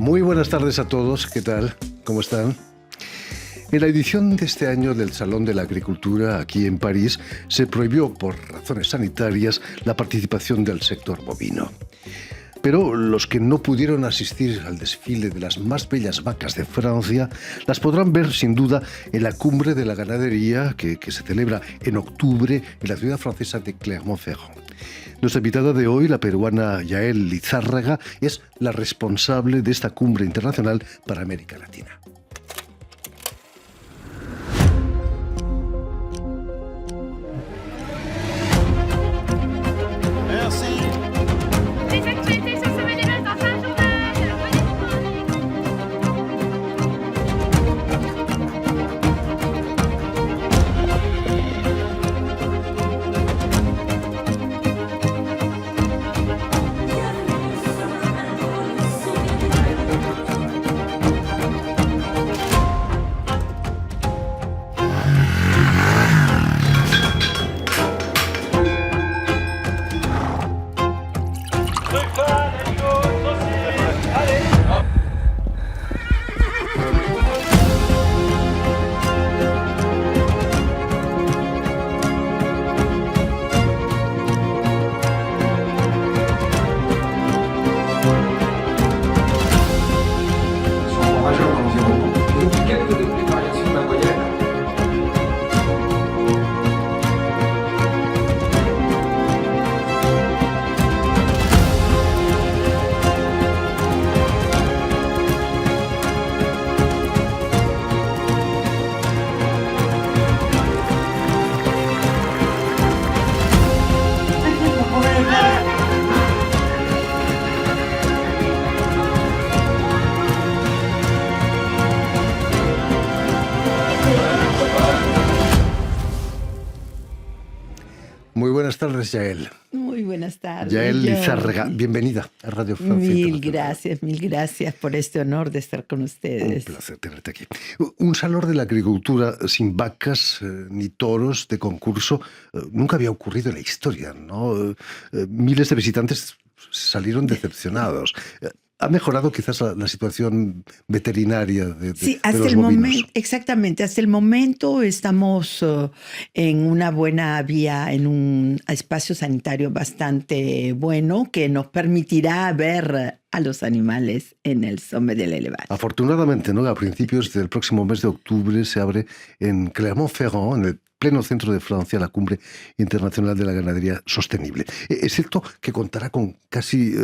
Muy buenas tardes a todos, ¿qué tal? ¿Cómo están? En la edición de este año del Salón de la Agricultura, aquí en París, se prohibió por razones sanitarias la participación del sector bovino. Pero los que no pudieron asistir al desfile de las más bellas vacas de Francia las podrán ver sin duda en la cumbre de la ganadería que se celebra en octubre en la ciudad francesa de Clermont-Ferrand. Nuestra invitada de hoy, la peruana Yael Lizárraga, es la responsable de esta cumbre internacional para América Latina. Muy buenas tardes, Yael. Muy buenas tardes. Yael Lizárraga, bienvenida a Radio Francia Internacional. Mil gracias por este honor de estar con ustedes. Un placer tenerte aquí. Un salón de la agricultura sin vacas ni toros de concurso nunca había ocurrido en la historia, ¿no? Miles de visitantes salieron decepcionados. ¿Ha mejorado quizás la situación veterinaria de los bovinos? Exactamente. Hasta el momento estamos en una buena vía, en un espacio sanitario bastante bueno que nos permitirá ver a los animales en el Sommet de l'Élevage. Afortunadamente, ¿no? A principios del próximo mes de octubre se abre en Clermont-Ferrand, en el pleno centro de Francia, la Cumbre Internacional de la Ganadería Sostenible. Es cierto que contará con casi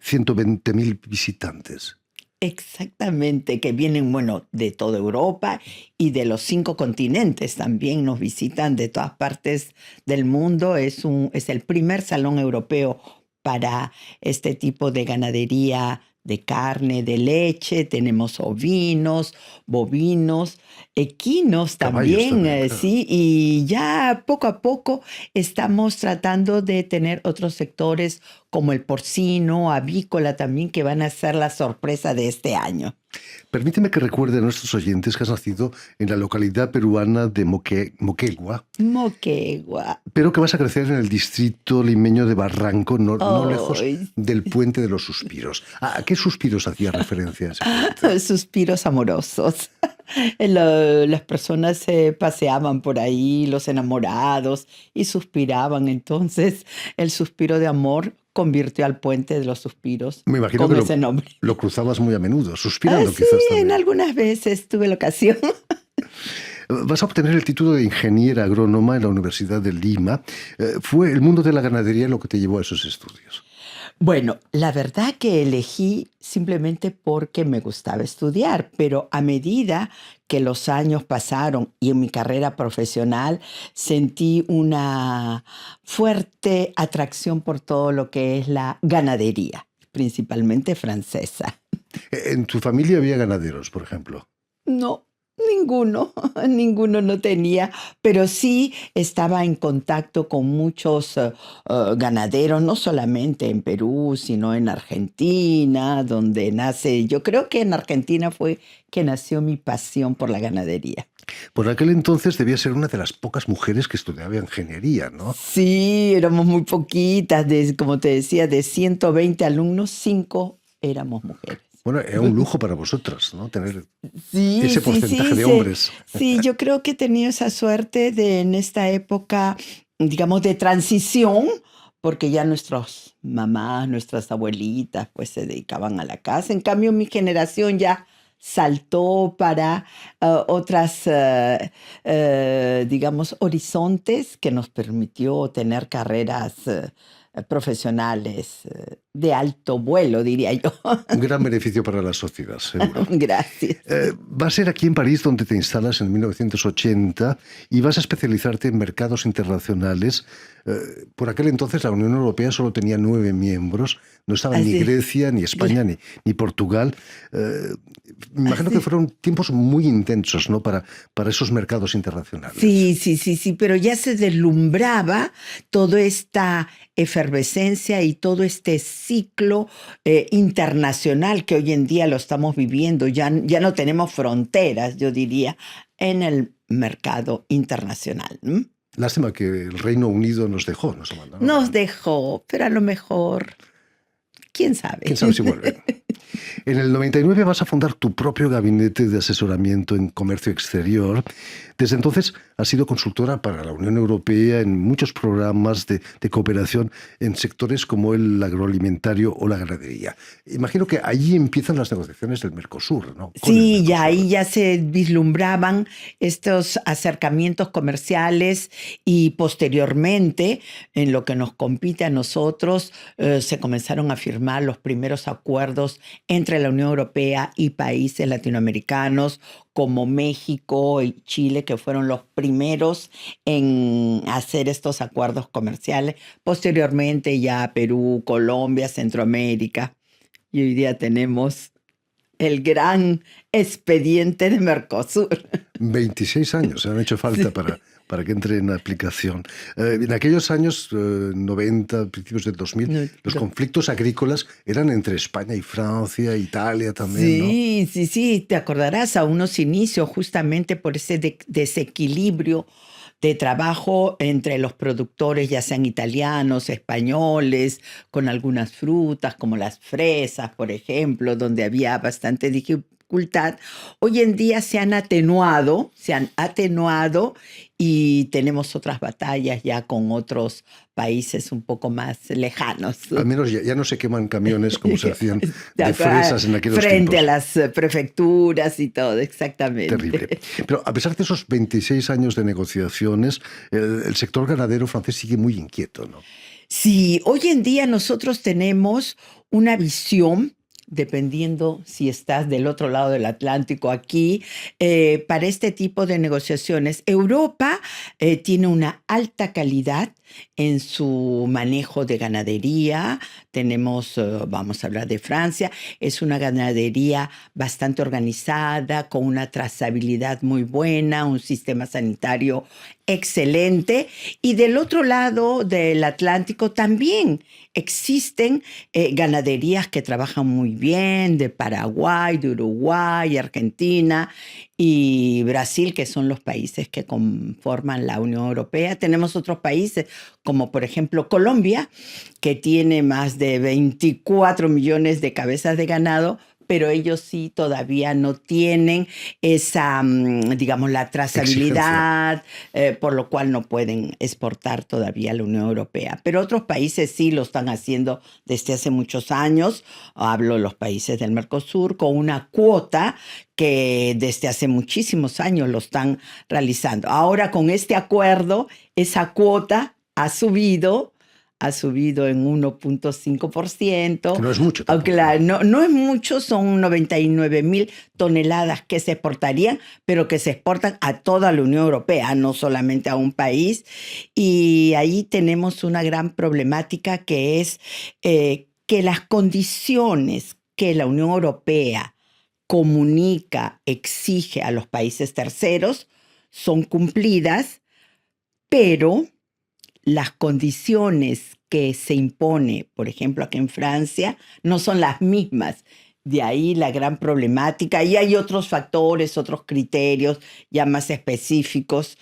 120.000 visitantes. Exactamente, que vienen, de toda Europa y de los 5 continentes también nos visitan de todas partes del mundo. Es el primer salón europeo para este tipo de ganadería de carne, de leche. Tenemos ovinos, bovinos, equinos también, claro. sí, y ya poco a poco estamos tratando de tener otros sectores como el porcino, avícola también, que van a ser la sorpresa de este año. Permíteme que recuerde a nuestros oyentes que has nacido en la localidad peruana de Moquegua. Moquegua. Pero que vas a crecer en el distrito limeño de Barranco, no lejos del Puente de los Suspiros. ¿A qué suspiros hacía referencia ese puente? Suspiros amorosos. Las personas se paseaban por ahí, los enamorados, y suspiraban. Entonces, el suspiro de amor convirtió al Puente de los Suspiros. Me imagino con que ese nombre. Lo cruzabas muy a menudo, suspirando Sí, quizás también. en algunas veces tuve la ocasión. Vas a obtener el título de ingeniera agrónoma en la Universidad de Lima. ¿Fue el mundo de la ganadería lo que te llevó a esos estudios? Bueno, la verdad que elegí simplemente porque me gustaba estudiar, pero a medida que los años pasaron y en mi carrera profesional sentí una fuerte atracción por todo lo que es la ganadería, principalmente francesa. ¿En tu familia había ganaderos, por ejemplo? No. Ninguno no tenía, pero sí estaba en contacto con muchos ganaderos, no solamente en Perú, sino en Argentina, donde nace. Yo creo que en Argentina fue que nació mi pasión por la ganadería. Por aquel entonces debía ser una de las pocas mujeres que estudiaba ingeniería, ¿no? Sí, éramos muy poquitas, como te decía, de 120 alumnos, 5 éramos mujeres. Bueno, era un lujo para vosotras, ¿no? Tener Sí, ese sí, porcentaje sí, de sí. hombres. Sí, yo creo que he tenido esa suerte de en esta época, digamos, de transición, porque ya nuestras mamás, nuestras abuelitas, pues se dedicaban a la casa. En cambio, mi generación ya saltó para otras, digamos, horizontes que nos permitió tener carreras profesionales de alto vuelo, diría yo. Un gran beneficio para la sociedad, seguro. Gracias. Va a ser aquí en París donde te instalas en 1980 y vas a especializarte en mercados internacionales. Por aquel entonces la Unión Europea solo tenía 9 miembros, no estaban ni Así, Grecia, ni España, ni Portugal. Me imagino que así. fueron tiempos muy intensos, ¿no? Para esos mercados internacionales. Sí, sí, sí, sí, pero ya se deslumbraba toda esta efervescencia y todo este ciclo internacional que hoy en día lo estamos viviendo. Ya no tenemos fronteras, yo diría, en el mercado internacional. ¿M? Lástima que el Reino Unido nos dejó, nos abandonó, Nos ¿verdad? dejó, pero a lo mejor, quién ¿Quién sabe. sabe si vuelven? En el 99 vas a fundar tu propio gabinete de asesoramiento en comercio exterior. Desde entonces has sido consultora para la Unión Europea en muchos programas de cooperación en sectores como el agroalimentario o la ganadería. Imagino que allí empiezan las negociaciones del Mercosur, ¿no? Con el Sí, ya Mercosur. ahí ya se vislumbraban estos acercamientos comerciales y posteriormente, en lo que nos compite a nosotros, se comenzaron a firmar los primeros acuerdos entre la Unión Europea y países latinoamericanos como México y Chile, que fueron los primeros en hacer estos acuerdos comerciales. Posteriormente ya Perú, Colombia, Centroamérica. Y hoy día tenemos el gran expediente de Mercosur. 26 años han hecho falta Sí. para que entre en aplicación. En aquellos años 90, principios del 2000, No, los conflictos agrícolas eran entre España y Francia, Italia también, ¿no? sí, sí, sí, te acordarás a unos inicios justamente por ese desequilibrio de trabajo entre los productores, ya sean italianos, españoles, con algunas frutas como las fresas, por ejemplo, donde había bastante dificultad. Hoy en día se han atenuado y tenemos otras batallas ya con otros países un poco más lejanos. Al menos ya no se queman camiones como se hacían De de acuerdo, fresas en aquellos frente a tiempos. las prefecturas y todo, Terrible. exactamente. Pero a pesar de esos 26 años de negociaciones, el sector ganadero francés sigue muy inquieto, ¿no? Sí, hoy en día nosotros tenemos una visión, dependiendo si estás del otro lado del Atlántico aquí, para este tipo de negociaciones. Europa tiene una alta calidad en su manejo de ganadería. Tenemos, vamos a hablar de Francia, es una ganadería bastante organizada, con una trazabilidad muy buena, un sistema sanitario excelente. Y del otro lado del Atlántico también existen ganaderías que trabajan muy bien, de Paraguay, de Uruguay, Argentina y Brasil, que son los países que conforman la Unión Europea. Tenemos otros países, como por ejemplo Colombia, que tiene más de 24 millones de cabezas de ganado, pero ellos sí todavía no tienen esa, digamos, la Exigencia. trazabilidad, por lo cual no pueden exportar todavía a la Unión Europea. Pero otros países sí lo están haciendo desde hace muchos años. Hablo de los países del Mercosur, con una cuota que desde hace muchísimos años lo están realizando. Ahora con este acuerdo, esa cuota ha subido en Que 1.5%, no es mucho aunque tampoco, ¿no? no es mucho, son 99.000 toneladas que se exportarían, pero que se exportan a toda la Unión Europea, no solamente a un país. Y ahí tenemos una gran problemática que es que las condiciones que la Unión Europea comunica, exige a los países terceros, son cumplidas, pero las condiciones que se impone, por ejemplo, aquí en Francia, no son las mismas. De ahí la gran problemática. Y hay otros factores, otros criterios ya más específicos,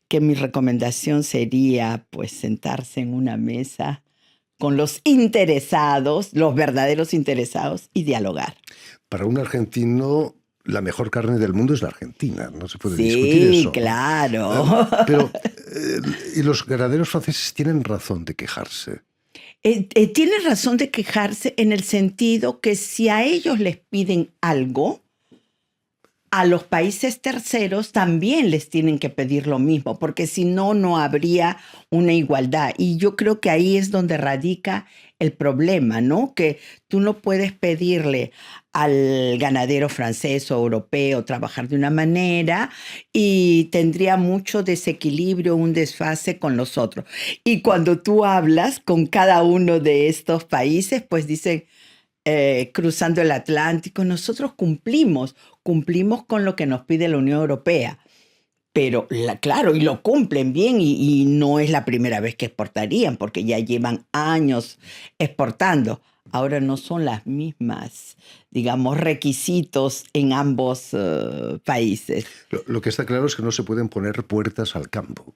que mi recomendación sería pues sentarse en una mesa con los interesados, los verdaderos interesados, y dialogar. Para un argentino, la mejor carne del mundo es la argentina. No se puede discutir eso, Sí, ¿no? claro. Pero, y los ganaderos franceses tienen razón de quejarse. Tiene razón de quejarse en el sentido que si a ellos les piden algo, a los países terceros también les tienen que pedir lo mismo, porque si no, no habría una igualdad. Y yo creo que ahí es donde radica el problema, ¿no? Que tú no puedes pedirle al ganadero francés o europeo trabajar de una manera y tendría mucho desequilibrio, un desfase con los otros. Y cuando tú hablas con cada uno de estos países, pues dicen, cruzando el Atlántico, nosotros cumplimos con lo que nos pide la Unión Europea. Pero claro, y lo cumplen bien y no es la primera vez que exportarían, porque ya llevan años exportando. Ahora no son las mismas, digamos, requisitos en ambos países. Lo que está claro es que no se pueden poner puertas al campo.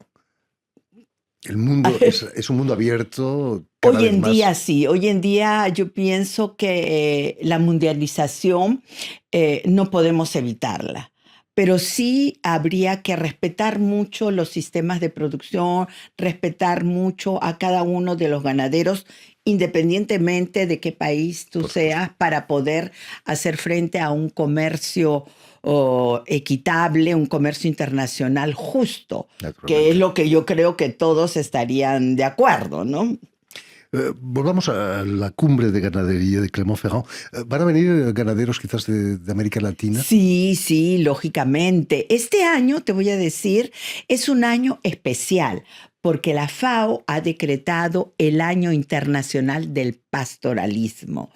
El mundo es un mundo abierto cada Hoy vez en más. día sí, hoy en día yo pienso que la mundialización no podemos evitarla, pero sí habría que respetar mucho los sistemas de producción, respetar mucho a cada uno de los ganaderos, independientemente de qué país tú Por supuesto. seas, para poder hacer frente a un comercio equitable, un comercio internacional justo, que es Naturalmente. lo que yo creo que todos estarían de acuerdo, ¿no? Volvamos a la cumbre de ganadería de Clermont-Ferrand. ¿Van a venir ganaderos quizás de América Latina? Sí, sí, lógicamente. Este año, te voy a decir, es un año especial porque la FAO ha decretado el Año Internacional del Pastoralismo.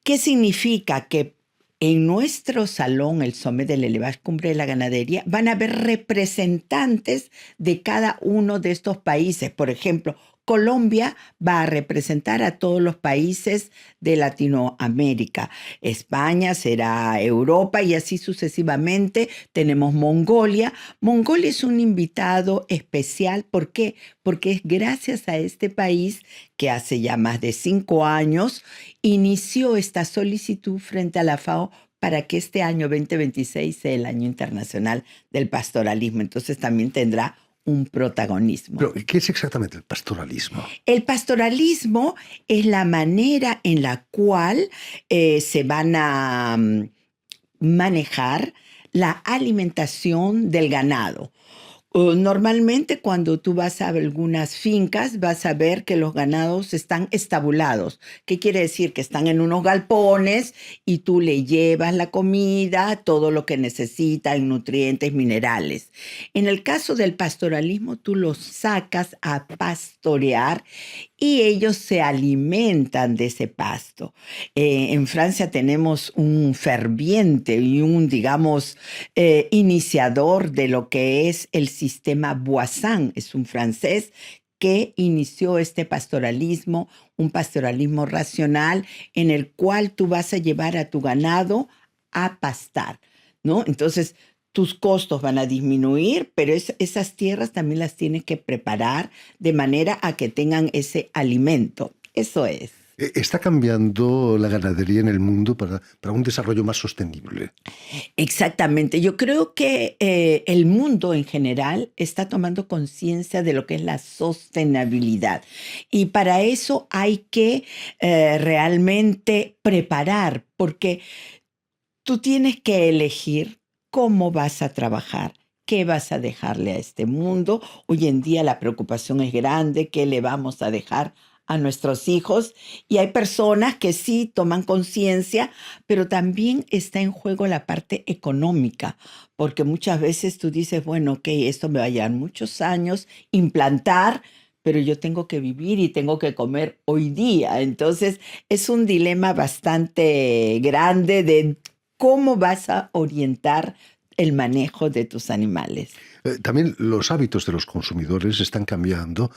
¿Qué significa? Que en nuestro salón, el Sommet de la Elevada Cumbre de la Ganadería, van a haber representantes de cada uno de estos países. Por ejemplo, Colombia va a representar a todos los países de Latinoamérica. España será Europa y así sucesivamente. Tenemos Mongolia. Mongolia es un invitado especial. ¿Por qué? Porque es gracias a este país que hace ya más de 5 años inició esta solicitud frente a la FAO para que este año 2026 sea el año internacional del pastoralismo. Entonces también tendrá un protagonismo. Pero, ¿qué es exactamente el pastoralismo? El pastoralismo es la manera en la cual se van a manejar la alimentación del ganado. Normalmente cuando tú vas a algunas fincas vas a ver que los ganados están estabulados. ¿Qué quiere decir? Que están en unos galpones y tú le llevas la comida, todo lo que necesita, en nutrientes, minerales. En el caso del pastoralismo, tú los sacas a pastorear y ellos se alimentan de ese pasto. En Francia tenemos un ferviente y un, digamos, iniciador de lo que es el sistema Boissin. Es un francés que inició este pastoralismo, un pastoralismo racional en el cual tú vas a llevar a tu ganado a pastar, ¿no? Entonces, tus costos van a disminuir, pero esas tierras también las tienes que preparar de manera a que tengan ese alimento. Eso es. ¿Está cambiando la ganadería en el mundo para un desarrollo más sostenible? Exactamente. Yo creo que el mundo en general está tomando conciencia de lo que es la sostenibilidad. Y para eso hay que realmente preparar, porque tú tienes que elegir cómo vas a trabajar, qué vas a dejarle a este mundo. Hoy en día la preocupación es grande, qué le vamos a dejar a nuestros hijos, y hay personas que sí toman conciencia, pero también está en juego la parte económica, porque muchas veces tú dices, bueno, ok, esto me va a llevar muchos años implantar, pero yo tengo que vivir y tengo que comer hoy día. Entonces es un dilema bastante grande de cómo vas a orientar el manejo de tus animales. También los hábitos de los consumidores están cambiando.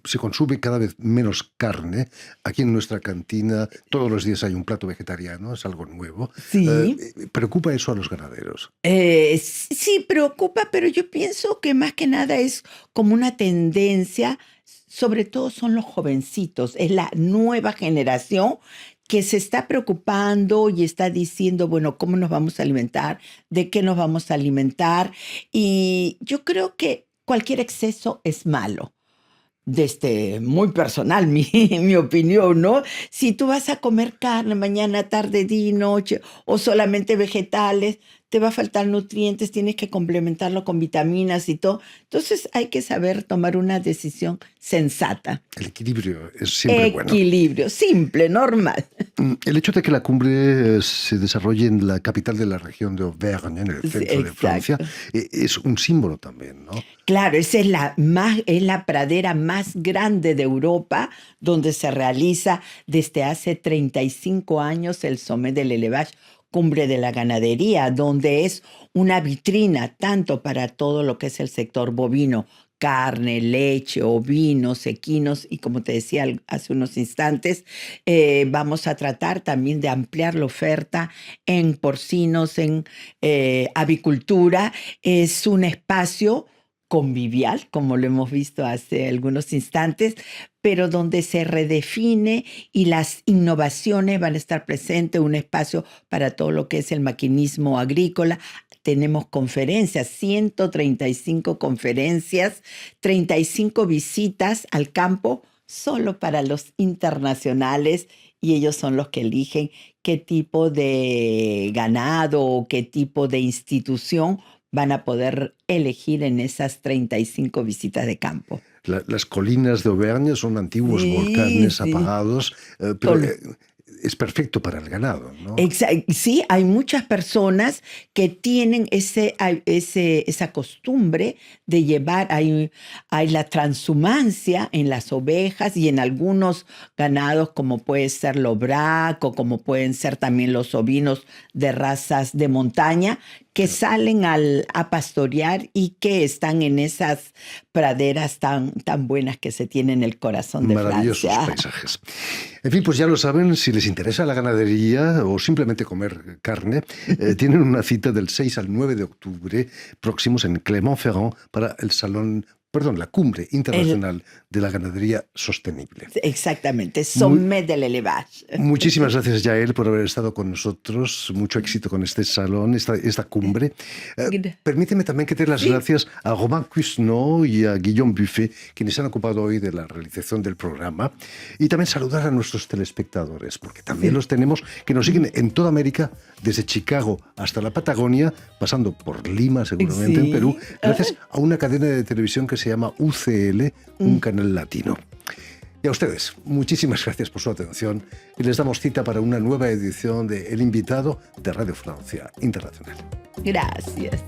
Se consume cada vez menos carne. Aquí en nuestra cantina todos los días hay un plato vegetariano, es algo nuevo. Sí. ¿Preocupa eso a los ganaderos? Sí preocupa, pero yo pienso que más que nada es como una tendencia sobre todo son los jovencitos, es la nueva generación que se está preocupando y está diciendo, bueno, ¿cómo nos vamos a alimentar? ¿De qué nos vamos a alimentar? Y yo creo que cualquier exceso es malo. Desde muy personal, mi opinión, ¿no? Si tú vas a comer carne mañana, tarde, día y noche, o solamente vegetales, te va a faltar nutrientes, tienes que complementarlo con vitaminas y todo. Entonces hay que saber tomar una decisión sensata. El equilibrio es siempre bueno. Equilibrio, simple, normal. El hecho de que la cumbre se desarrolle en la capital de la región de Auvergne, en el Sí, centro de Francia, exacto. es un símbolo también, ¿no? Claro, esa es la pradera más grande de Europa, donde se realiza desde hace 35 años el Sommet de l'Élevage, Cumbre de la Ganadería, donde es una vitrina tanto para todo lo que es el sector bovino, carne, leche, ovinos, equinos, y como te decía hace unos instantes, vamos a tratar también de ampliar la oferta en porcinos, en avicultura. Es un espacio convivial, como lo hemos visto hace algunos instantes, pero donde se redefine y las innovaciones van a estar presentes, un espacio para todo lo que es el maquinismo agrícola. Tenemos conferencias, 135 conferencias, 35 visitas al campo solo para los internacionales, y ellos son los que eligen qué tipo de ganado o qué tipo de institución van a poder elegir en esas 35 visitas de campo. Las colinas de Auvergne son antiguos Sí, volcanes sí. apagados, pero es perfecto para el ganado, ¿no? Sí, hay muchas personas que tienen esa costumbre de llevar, hay la transhumancia en las ovejas y en algunos ganados, como puede ser l'Aubrac o como pueden ser también los ovinos de razas de montaña, que salen a pastorear y que están en esas praderas tan buenas que se tienen en el corazón de Maravillosos Francia. paisajes. En fin, pues ya lo saben, si les interesa la ganadería o simplemente comer carne, tienen una cita del 6 al 9 de octubre próximos en Clermont-Ferrand para la Cumbre Internacional de la Ganadería Sostenible. Exactamente, Sommet de l'Élevage. Muchísimas gracias, Yael, por haber estado con nosotros. Mucho éxito con este salón, esta cumbre. Permíteme también que te dé las gracias a Romain Cusneau y a Guillaume Buffet, quienes se han ocupado hoy de la realización del programa. Y también saludar a nuestros telespectadores, porque también los tenemos que nos siguen en toda América, desde Chicago hasta la Patagonia, pasando por Lima, seguramente en Perú, gracias a una cadena de televisión que se llama UCL, un canal latino. Y a ustedes, muchísimas gracias por su atención y les damos cita para una nueva edición de El Invitado de Radio Francia Internacional. Gracias.